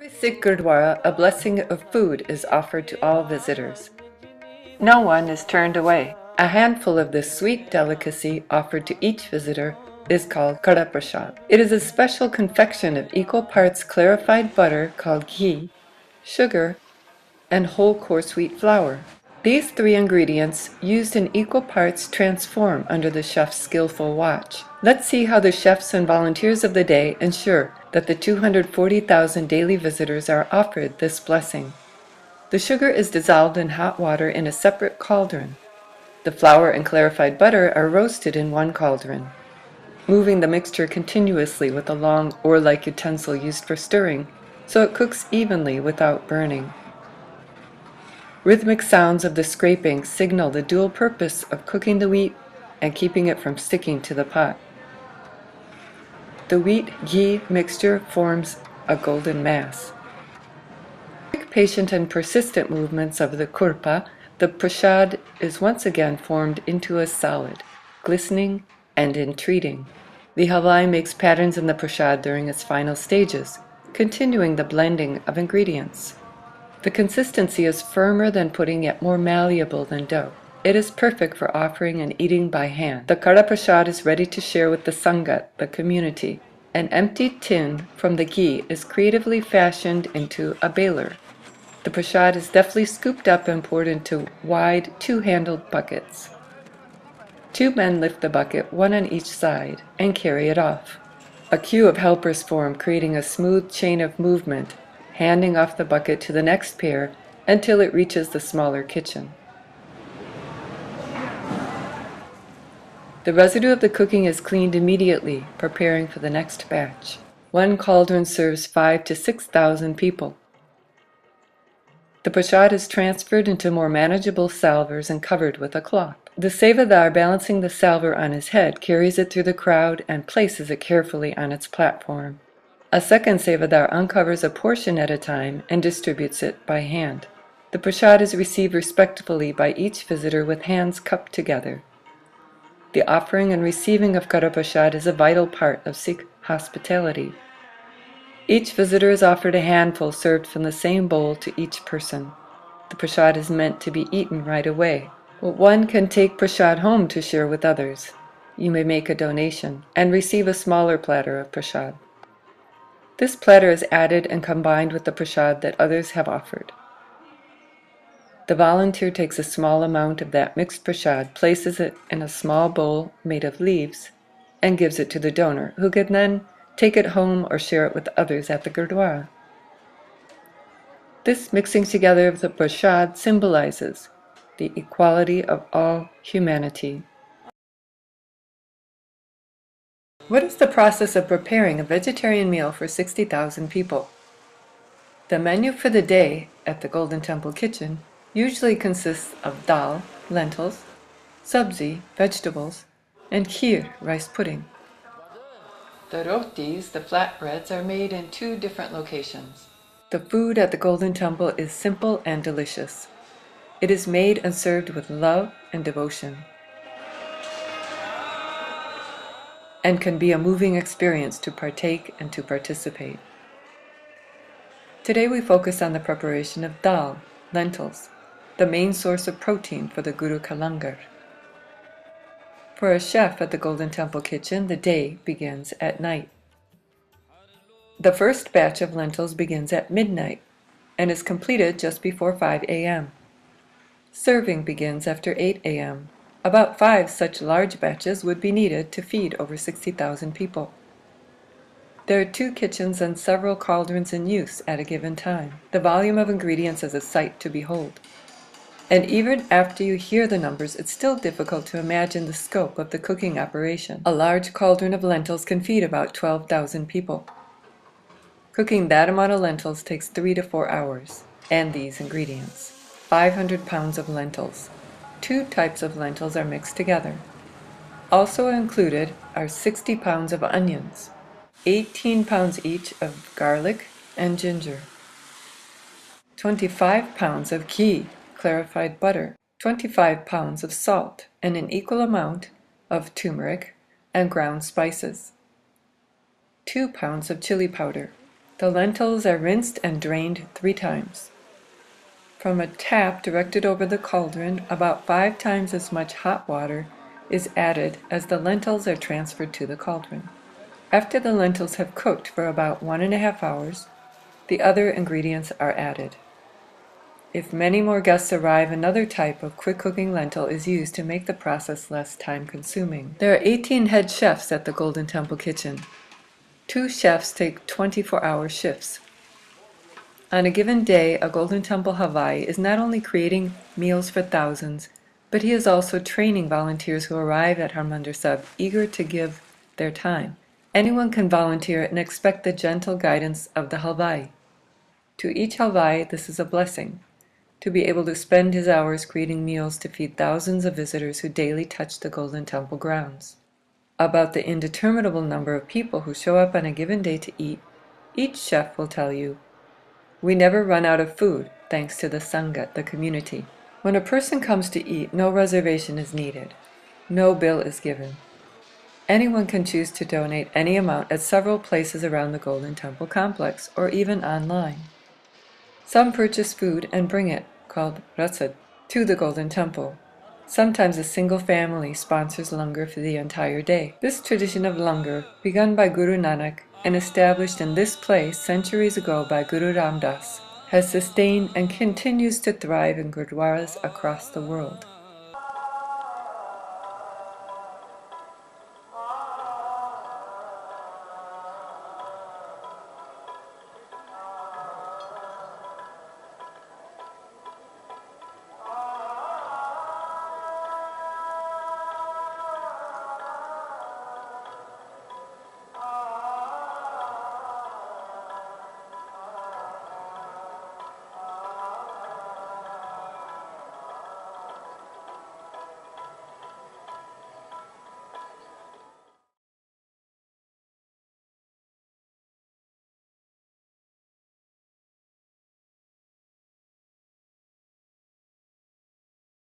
Every Sikh Gurdwara, a blessing of food is offered to all visitors. No one is turned away. A handful of this sweet delicacy offered to each visitor is called Karha Prashad. It is a special confection of equal parts clarified butter called ghee, sugar, and whole coarse wheat flour. These three ingredients, used in equal parts, transform under the chef's skillful watch. Let's see how the chefs and volunteers of the day ensure that the 240,000 daily visitors are offered this blessing. The sugar is dissolved in hot water in a separate cauldron. The flour and clarified butter are roasted in one cauldron. Moving the mixture continuously with a long oar-like utensil used for stirring, so it cooks evenly without burning. Rhythmic sounds of the scraping signal the dual purpose of cooking the wheat and keeping it from sticking to the pot. The wheat-ghee mixture forms a golden mass. Quick, patient, and persistent movements of the kurpa, the prashad is once again formed into a solid, glistening and entreating. The halai makes patterns in the prashad during its final stages, continuing the blending of ingredients. The consistency is firmer than pudding yet more malleable than dough. It is perfect for offering and eating by hand. The Karha Prashad is ready to share with the sangat, the community. An empty tin from the ghee is creatively fashioned into a baler. The prashad is deftly scooped up and poured into wide, two-handled buckets. Two men lift the bucket, one on each side, and carry it off. A queue of helpers form, creating a smooth chain of movement, handing off the bucket to the next pair until it reaches the smaller kitchen. The residue of the cooking is cleaned immediately, preparing for the next batch. One cauldron serves 5,000 to 6,000 people. The prashad is transferred into more manageable salvers and covered with a cloth. The sevadar, balancing the salver on his head, carries it through the crowd and places it carefully on its platform. A second sevadar uncovers a portion at a time and distributes it by hand. The prashad is received respectfully by each visitor with hands cupped together. The offering and receiving of Karha Prashad is a vital part of Sikh hospitality. Each visitor is offered a handful served from the same bowl to each person. The prashad is meant to be eaten right away. One can take prashad home to share with others. You may make a donation and receive a smaller platter of prashad. This platter is added and combined with the prashad that others have offered. The volunteer takes a small amount of that mixed prashad, places it in a small bowl made of leaves, and gives it to the donor, who can then take it home or share it with others at the Gurdwara. This mixing together of the prashad symbolizes the equality of all humanity. What is the process of preparing a vegetarian meal for 60,000 people? The menu for the day at the Golden Temple kitchen usually consists of dal, lentils, sabzi, vegetables, and kheer, rice pudding. The rotis, the flatbreads, are made in two different locations. The food at the Golden Temple is simple and delicious. It is made and served with love and devotion, and can be a moving experience to partake and to participate. Today we focus on the preparation of dal, lentils, the main source of protein for the Guru Kalangar. For a chef at the Golden Temple kitchen, the day begins at night. The first batch of lentils begins at midnight and is completed just before 5 a.m. Serving begins after 8 a.m. About 5 such large batches would be needed to feed over 60,000 people. There are 2 kitchens and several cauldrons in use at a given time. The volume of ingredients is a sight to behold. And even after you hear the numbers, it's still difficult to imagine the scope of the cooking operation. A large cauldron of lentils can feed about 12,000 people. Cooking that amount of lentils takes 3 to 4 hours. And these ingredients: 500 pounds of lentils. 2 types of lentils are mixed together. Also included are 60 pounds of onions, 18 pounds each of garlic and ginger, 25 pounds of ghee, clarified butter, 25 pounds of salt, and an equal amount of turmeric and ground spices, 2 pounds of chili powder, The lentils are rinsed and drained 3 times. From a tap directed over the cauldron, about 5 times as much hot water is added as the lentils are transferred to the cauldron. After the lentils have cooked for about 1½ hours, the other ingredients are added. If many more guests arrive, another type of quick-cooking lentil is used to make the process less time-consuming. There are 18 head chefs at the Golden Temple kitchen. 2 chefs take 24-hour shifts. On a given day, a Golden Temple Hawaii is not only creating meals for thousands, but he is also training volunteers who arrive at Harmindar eager to give their time. Anyone can volunteer and expect the gentle guidance of the Hawaii. To each Hawaii, this is a blessing, to be able to spend his hours creating meals to feed thousands of visitors who daily touch the Golden Temple grounds. About the indeterminable number of people who show up on a given day to eat, each chef will tell you, "We never run out of food, thanks to the Sangha, the community." When a person comes to eat, no reservation is needed. No bill is given. Anyone can choose to donate any amount at several places around the Golden Temple complex, or even online. Some purchase food and bring it, called prasad, to the Golden Temple. Sometimes a single family sponsors langar for the entire day. This tradition of langar, begun by Guru Nanak and established in this place centuries ago by Guru Ram Das, has sustained and continues to thrive in Gurdwaras across the world.